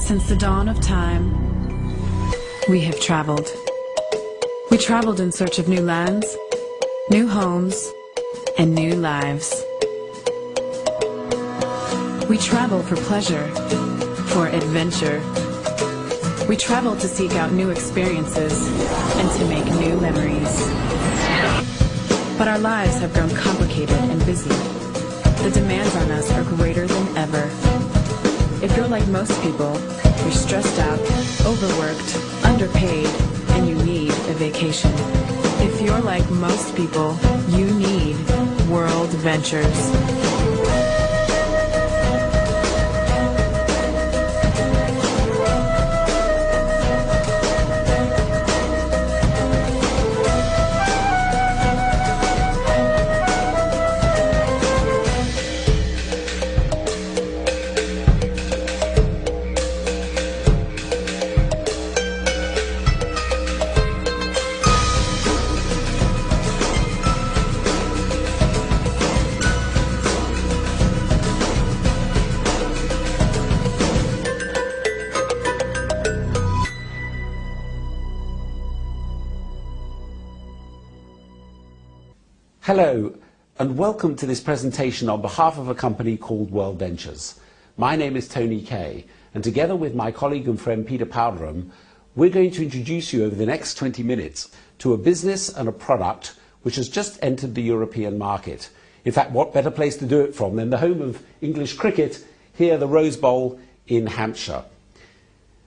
Since the dawn of time, we have traveled. We traveled in search of new lands, new homes, and new lives. We travel for pleasure, for adventure. We travel to seek out new experiences and to make new memories. But our lives have grown complicated and busy. The demands on us are greater than ever. If you're like most people, you're stressed out, overworked, underpaid, and you need a vacation. If you're like most people, you need World Ventures. Hello, and welcome to this presentation on behalf of a company called World Ventures. My name is Tony Kay, and together with my colleague and friend Peter Powderham, we're going to introduce you over the next 20 minutes to a business and a product which has just entered the European market. In fact, what better place to do it from than the home of English cricket, here the Rose Bowl in Hampshire.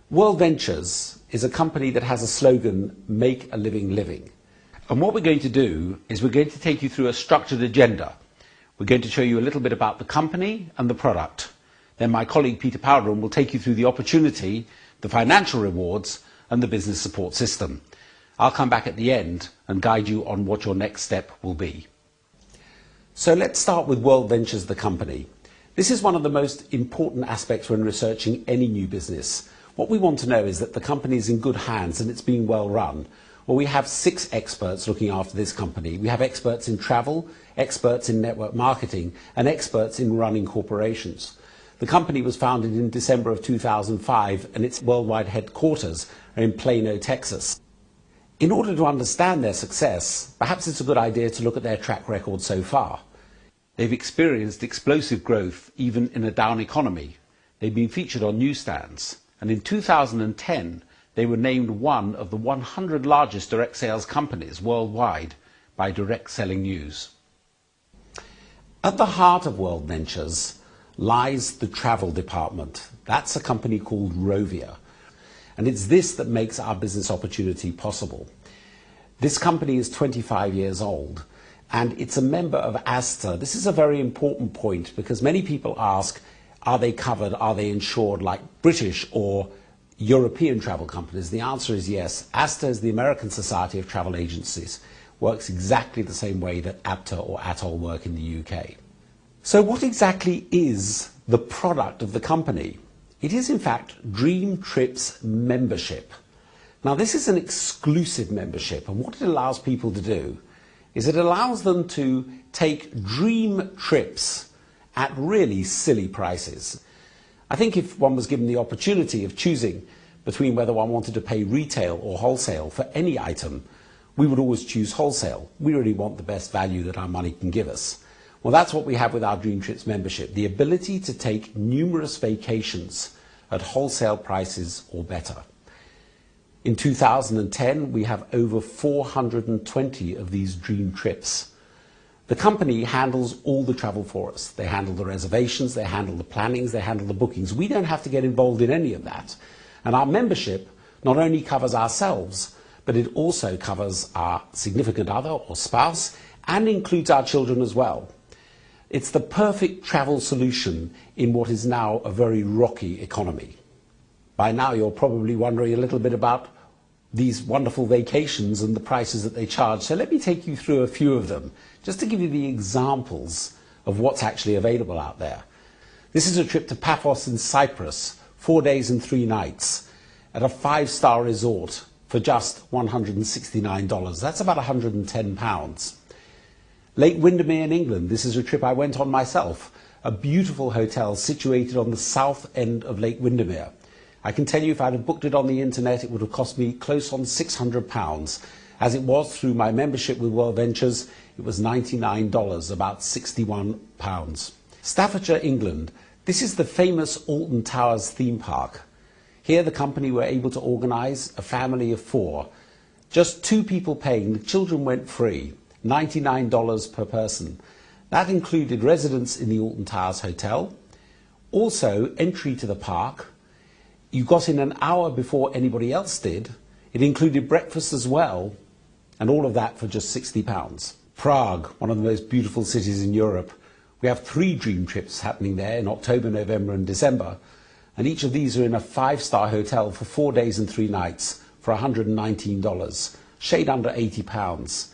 World Ventures is a company that has a slogan, "Make a living living." And what we're going to do is we're going to take you through a structured agenda. We're going to show you a little bit about the company and the product. Then my colleague Peter Powderham will take you through the opportunity, the financial rewards, and the business support system. I'll come back at the end and guide you on what your next step will be. So let's start with World Ventures, the company. This is one of the most important aspects when researching any new business. What we want to know is that the company is in good hands and it's being well run. Well, we have 6 experts looking after this company. We have experts in travel, experts in network marketing, and experts in running corporations. The company was founded in December of 2005, and its worldwide headquarters are in Plano, Texas. In order to understand their success, perhaps it's a good idea to look at their track record so far. They've experienced explosive growth even in a down economy. They've been featured on newsstands, and in 2010, they were named one of the 100 largest direct sales companies worldwide by Direct Selling News. At the heart of World Ventures lies the travel department. That's a company called Rovia. And it's this that makes our business opportunity possible. This company is 25 years old and it's a member of ASTA. This is a very important point because many people ask, are they covered, are they insured like British or European travel companies? The answer is yes. ASTA is the American Society of Travel Agencies. Works exactly the same way that APTA or ATOL work in the UK. So what exactly is the product of the company? It is in fact Dream Trips membership. Now this is an exclusive membership, and what it allows people to do is it allows them to take dream trips at really silly prices. I think if one was given the opportunity of choosing between whether one wanted to pay retail or wholesale for any item, we would always choose wholesale. We really want the best value that our money can give us. Well, that's what we have with our Dream Trips membership, the ability to take numerous vacations at wholesale prices or better. In 2010, we have over 420 of these Dream Trips. The company handles all the travel for us. They handle the reservations, they handle the plannings, they handle the bookings. We don't have to get involved in any of that. And our membership not only covers ourselves, but it also covers our significant other or spouse and includes our children as well. It's the perfect travel solution in what is now a very rocky economy. By now you're probably wondering a little bit about these wonderful vacations and the prices that they charge. So let me take you through a few of them, just to give you the examples of what's actually available out there. This is a trip to Paphos in Cyprus, 4 days and 3 nights, at a 5-star resort for just $169. That's about £110. Lake Windermere in England, this is a trip I went on myself. A beautiful hotel situated on the south end of Lake Windermere. I can tell you if I'd have booked it on the internet, it would have cost me close on £600. As it was through my membership with World Ventures, it was $99, about £61. Staffordshire, England. This is the famous Alton Towers theme park. Here the company were able to organise a family of 4. Just 2 people paying, the children went free, $99 per person. That included residence in the Alton Towers Hotel, also entry to the park. You got in an hour before anybody else did. It included breakfast as well, and all of that for just £60. Prague, one of the most beautiful cities in Europe. We have 3 dream trips happening there in October, November and December, and each of these are in a 5-star hotel for 4 days and 3 nights for $119, shade under £80.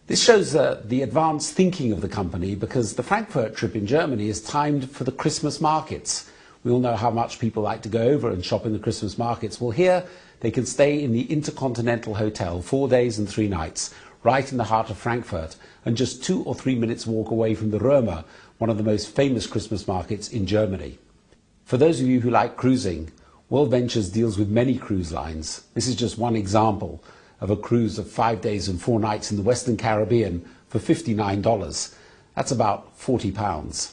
This shows the advanced thinking of the company, because the Frankfurt trip in Germany is timed for the Christmas markets. We all know how much people like to go over and shop in the Christmas markets. Well, here they can stay in the Intercontinental Hotel 4 days and 3 nights, right in the heart of Frankfurt, and just 2 or 3 minutes walk away from the Römer, one of the most famous Christmas markets in Germany. For those of you who like cruising, World Ventures deals with many cruise lines. This is just one example of a cruise of 5 days and 4 nights in the Western Caribbean for $59. That's about £40.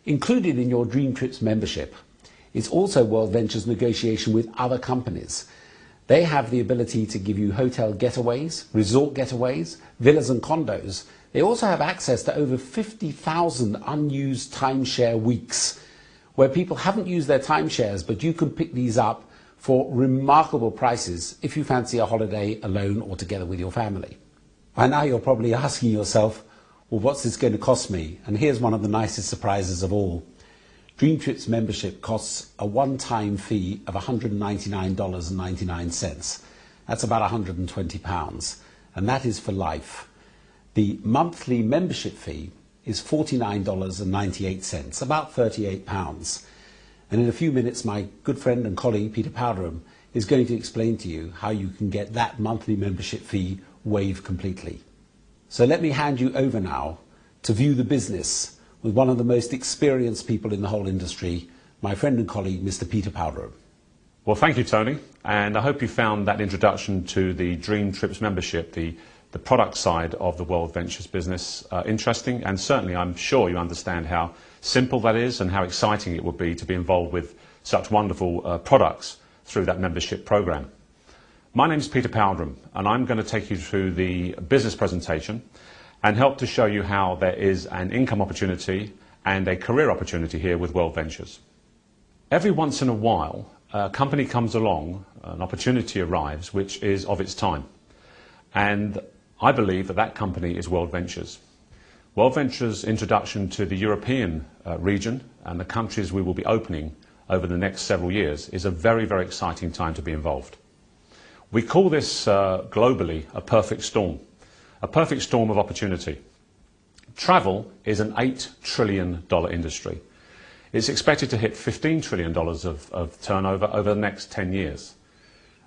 Included in your Dream Trips membership is also World Ventures negotiation with other companies. They have the ability to give you hotel getaways, resort getaways, villas and condos. They also have access to over 50,000 unused timeshare weeks, where people haven't used their timeshares, but you can pick these up for remarkable prices if you fancy a holiday alone or together with your family. By now you're probably asking yourself, well, what's this going to cost me? And here's one of the nicest surprises of all. Dream Trips membership costs a one-time fee of $199.99. That's about £120, and that is for life. The monthly membership fee is $49.98, about £38. And in a few minutes, my good friend and colleague, Peter Powderham, is going to explain to you how you can get that monthly membership fee waived completely. So let me hand you over now to view the business with one of the most experienced people in the whole industry, my friend and colleague, Mr. Peter Powderham. Well, thank you, Tony. And I hope you found that introduction to the Dream Trips membership, the product side of the World Ventures business, interesting. And certainly, I'm sure you understand how simple that is and how exciting it would be to be involved with such wonderful products through that membership program. My name is Peter Powderham, and I'm going to take you through the business presentation and help to show you how there is an income opportunity and a career opportunity here with World Ventures. Every once in a while, a company comes along, an opportunity arrives which is of its time. And I believe that that company is World Ventures. World Ventures' introduction to the European region and the countries we will be opening over the next several years is a very, very exciting time to be involved. We call this globally a perfect storm of opportunity. Travel is an $8 trillion industry. It's expected to hit $15 trillion of turnover over the next 10 years.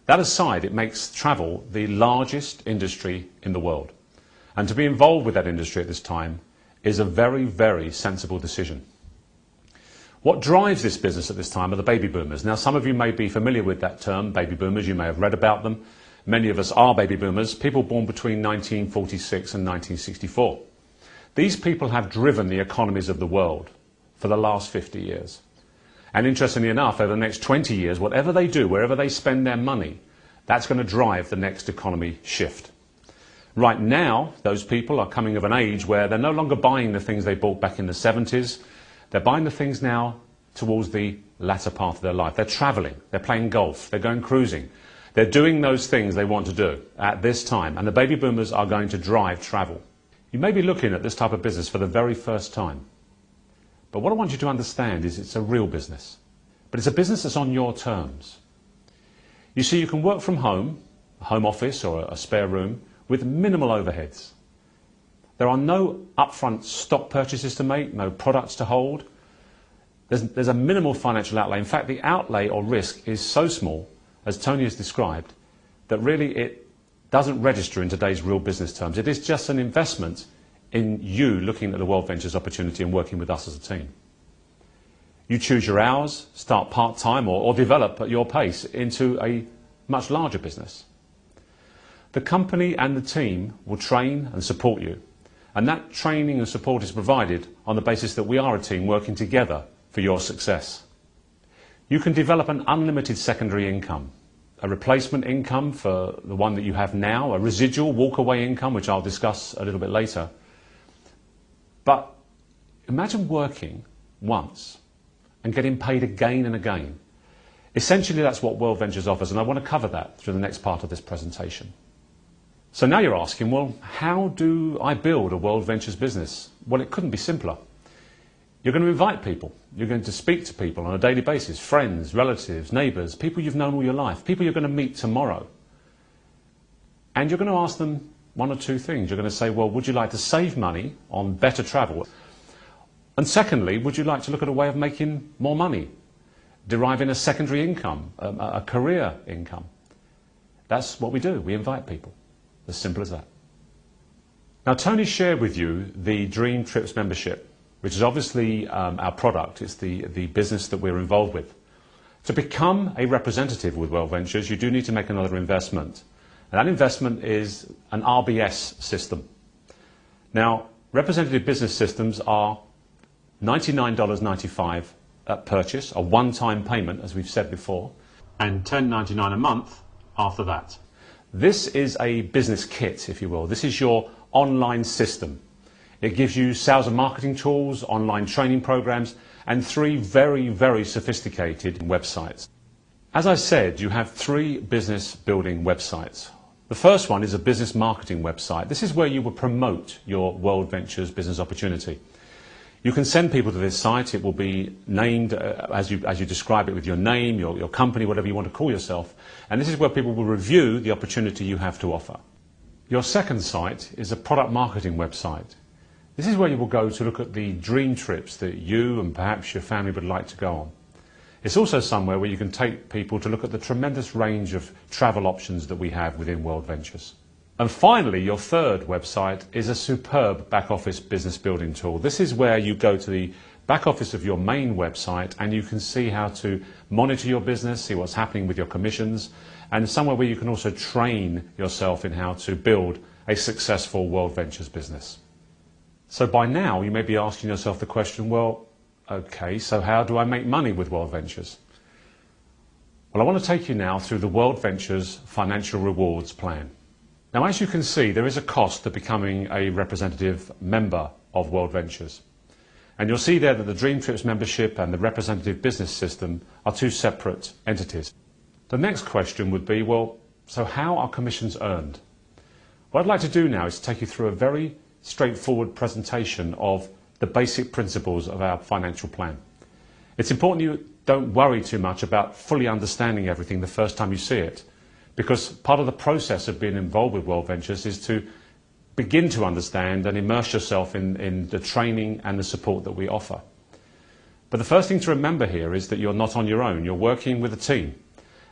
That aside, it makes travel the largest industry in the world. And to be involved with that industry at this time is a very, very sensible decision. What drives this business at this time are the baby boomers. Now, some of you may be familiar with that term, baby boomers. You may have read about them. Many of us are baby boomers, people born between 1946 and 1964. These people have driven the economies of the world for the last 50 years. And interestingly enough, over the next 20 years, whatever they do, wherever they spend their money, that's going to drive the next economy shift. Right now, those people are coming of an age where they're no longer buying the things they bought back in the 70s. They're buying the things now towards the latter part of their life. They're traveling, they're playing golf, they're going cruising. They're doing those things they want to do at this time, and the baby boomers are going to drive travel. You may be looking at this type of business for the very first time. But what I want you to understand is it's a real business. But it's a business that's on your terms. You see, you can work from home, a home office or a spare room, with minimal overheads. There are no upfront stock purchases to make, no products to hold. There's a minimal financial outlay. In fact, the outlay or risk is so small, as Tony has described, that really it doesn't register in today's real business terms. It is just an investment in you looking at the World Ventures opportunity and working with us as a team. You choose your hours, start part-time or develop at your pace into a much larger business. The company and the team will train and support you, and that training and support is provided on the basis that we are a team working together for your success. You can develop an unlimited secondary income, a replacement income for the one that you have now, a residual walk-away income, which I'll discuss a little bit later. But imagine working once and getting paid again and again. Essentially, that's what World Ventures offers, and I want to cover that through the next part of this presentation. So now you're asking, well, how do I build a World Ventures business? Well, it couldn't be simpler. You're going to invite people. You're going to speak to people on a daily basis, friends, relatives, neighbours, people you've known all your life, people you're going to meet tomorrow. And you're going to ask them one or two things. You're going to say, well, would you like to save money on better travel? And secondly, would you like to look at a way of making more money, deriving a secondary income, a career income? That's what we do. We invite people. As simple as that. Now, Tony shared with you the Dream Trips membership, which is obviously our product. It's the business that we're involved with. To become a representative with World Ventures, you do need to make another investment. And that investment is an RBS system. Now, representative business systems are $99.95 at purchase, a one-time payment, as we've said before, and $10.99 a month after that. This is a business kit, if you will. This is your online system. It gives you sales and marketing tools, online training programs, and 3 very, very sophisticated websites. As I said, you have 3 business building websites. The first one is a business marketing website. This is where you will promote your World Ventures business opportunity. You can send people to this site. It will be named as you describe it with your name, your company, whatever you want to call yourself. And this is where people will review the opportunity you have to offer. Your second site is a product marketing website. This is where you will go to look at the dream trips that you and perhaps your family would like to go on. It's also somewhere where you can take people to look at the tremendous range of travel options that we have within World Ventures. And finally, your third website is a superb back office business building tool. This is where you go to the back office of your main website and you can see how to monitor your business, see what's happening with your commissions, and somewhere where you can also train yourself in how to build a successful World Ventures business. So by now you may be asking yourself the question, well, okay, so how do I make money with World Ventures? Well, I want to take you now through the World Ventures Financial Rewards Plan. Now, as you can see, there is a cost to becoming a representative member of World Ventures. And you'll see there that the Dream Trips membership and the representative business system are 2 separate entities. The next question would be, well, so how are commissions earned? What I'd like to do now is take you through a very straightforward presentation of the basic principles of our financial plan. It's important you don't worry too much about fully understanding everything the first time you see it, because part of the process of being involved with World Ventures is to begin to understand and immerse yourself in the training and the support that we offer. But the first thing to remember here is that you're not on your own. You're working with a team.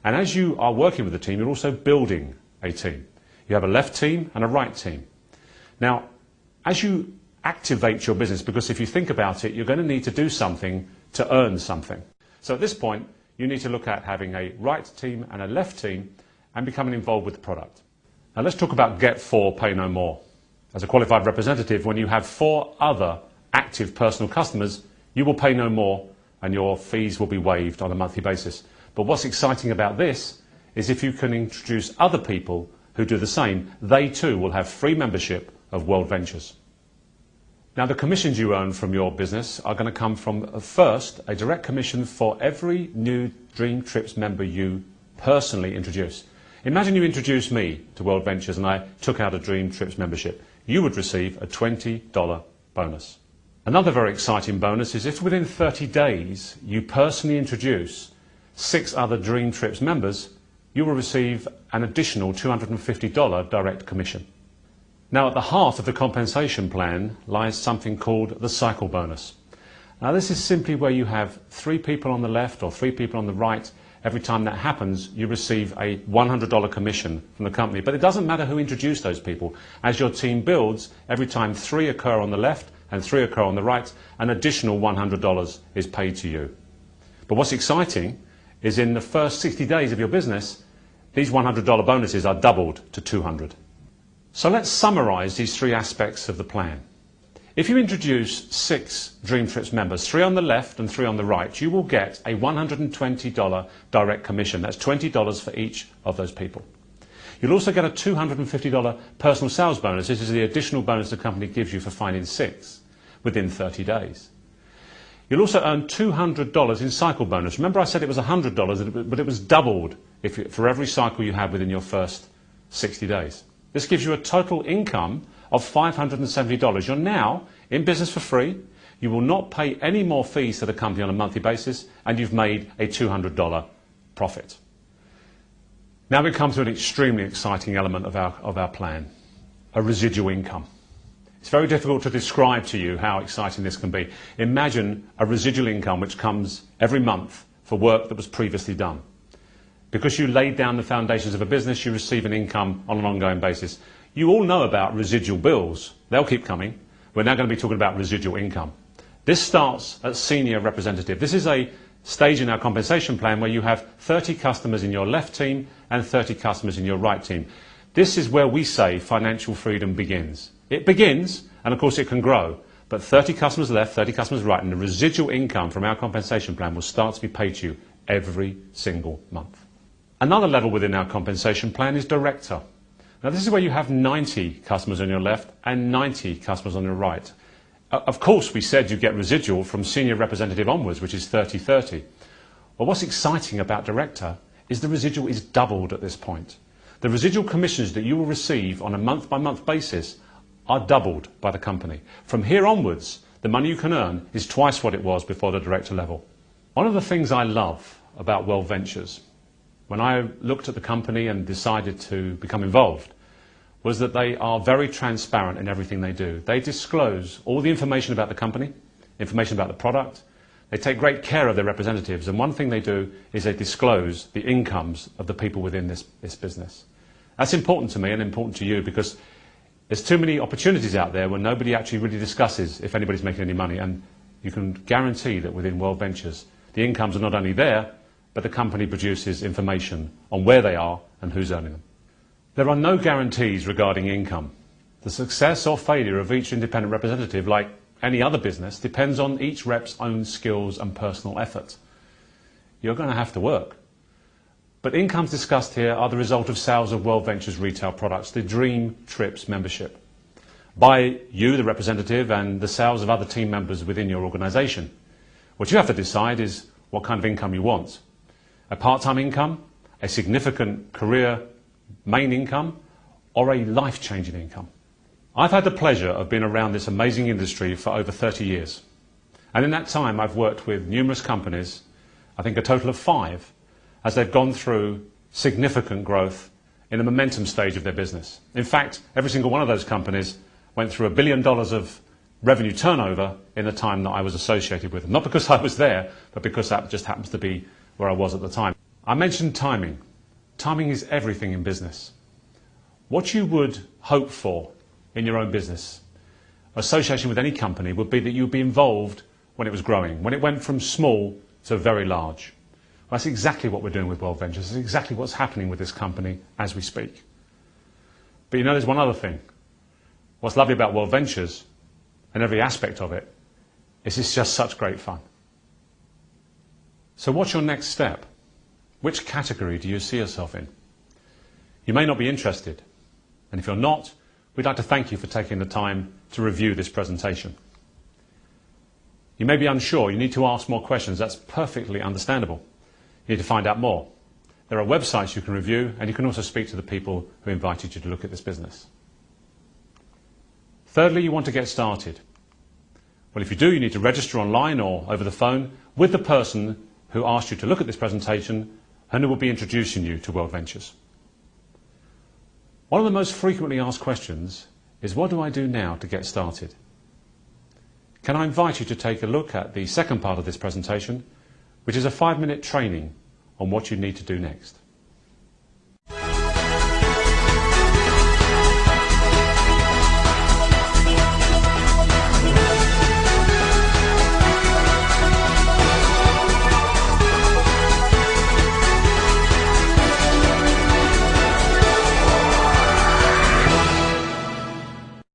And as you are working with a team, you're also building a team. You have a left team and a right team. Now, as you activate your business, because if you think about it, you're going to need to do something to earn something. So at this point, you need to look at having a right team and a left team and becoming involved with the product. Now let's talk about get 4, pay no more. As a qualified representative, when you have 4 other active personal customers, you will pay no more and your fees will be waived on a monthly basis. But what's exciting about this is if you can introduce other people who do the same, they too will have free membership of World Ventures. Now the commissions you earn from your business are going to come from, first, a direct commission for every new Dream Trips member you personally introduce. Imagine you introduced me to World Ventures and I took out a Dream Trips membership. You would receive a $20 bonus. Another very exciting bonus is if within 30 days you personally introduce 6 other Dream Trips members, you will receive an additional $250 direct commission. Now at the heart of the compensation plan lies something called the cycle bonus. Now this is simply where you have 3 people on the left or 3 people on the right. Every time that happens, you receive a $100 commission from the company. But it doesn't matter who introduced those people. As your team builds, every time 3 occur on the left and 3 occur on the right, an additional $100 is paid to you. But what's exciting is in the first 60 days of your business, these $100 bonuses are doubled to $200. So let's summarize these three aspects of the plan. If you introduce 6 Dream Trips members, 3 on the left and 3 on the right, you will get a $120 direct commission. That's $20 for each of those people. You'll also get a $250 personal sales bonus. This is the additional bonus the company gives you for finding 6 within 30 days. You'll also earn $200 in cycle bonus. Remember I said it was $100, but it was doubled for every cycle you had within your first 60 days. This gives you a total income of $570. You're now in business for free. You will not pay any more fees to the company on a monthly basis, and you've made a $200 profit. Now we come to an extremely exciting element of our plan, a residual income. It's very difficult to describe to you how exciting this can be. Imagine a residual income which comes every month for work that was previously done. Because you laid down the foundations of a business, you receive an income on an ongoing basis. You all know about residual bills. They'll keep coming. We're now going to be talking about residual income. This starts at senior representative. This is a stage in our compensation plan where you have 30 customers in your left team and 30 customers in your right team. This is where we say financial freedom begins. It begins, and of course it can grow, but 30 customers left, 30 customers right, and the residual income from our compensation plan will start to be paid to you every single month. Another level within our compensation plan is director. Now this is where you have 90 customers on your left and 90 customers on your right. Of course we said you get residual from senior representative onwards, which is 30-30. Well, what's exciting about director is the residual is doubled at this point. The residual commissions that you will receive on a month-by-month basis are doubled by the company. From here onwards, the money you can earn is twice what it was before the director level. One of the things I love about World Ventures, when I looked at the company and decided to become involved, was that they are very transparent in everything they do. They disclose all the information about the company, information about the product. They take great care of their representatives, and one thing they do is they disclose the incomes of the people within this business. That's important to me and important to you because there's too many opportunities out there where nobody actually really discusses if anybody's making any money, and you can guarantee that within World Ventures the incomes are not only there, but the company produces information on where they are and who's earning them. There are no guarantees regarding income. The success or failure of each independent representative, like any other business, depends on each rep's own skills and personal effort. You're going to have to work. But incomes discussed here are the result of sales of World Ventures retail products, the Dream Trips membership, by you, the representative, and the sales of other team members within your organisation. What you have to decide is what kind of income you want. A part-time income, a significant career main income, or a life-changing income. I've had the pleasure of being around this amazing industry for over 30 years. And in that time I've worked with numerous companies, I think a total of 5, as they've gone through significant growth in the momentum stage of their business. In fact, every single one of those companies went through $1 billion of revenue turnover in the time that I was associated with them. Not because I was there, but because that just happens to be where I was at the time. I mentioned timing. Timing is everything in business. What you would hope for in your own business, association with any company, would be that you'd be involved when it was growing, when it went from small to very large. Well, that's exactly what we're doing with World Ventures. It's exactly what's happening with this company as we speak. But you know, there's one other thing. What's lovely about World Ventures, and every aspect of it, is it's just such great fun. So what's your next step? Which category do you see yourself in? You may not be interested, and if you're not, we'd like to thank you for taking the time to review this presentation. You may be unsure, you need to ask more questions, that's perfectly understandable. You need to find out more. There are websites you can review, and you can also speak to the people who invited you to look at this business. Thirdly, you want to get started. Well, if you do, you need to register online or over the phone with the person who asked you to look at this presentation and who will be introducing you to World Ventures. One of the most frequently asked questions is, what do I do now to get started? Can I invite you to take a look at the second part of this presentation, which is a 5-minute training on what you need to do next.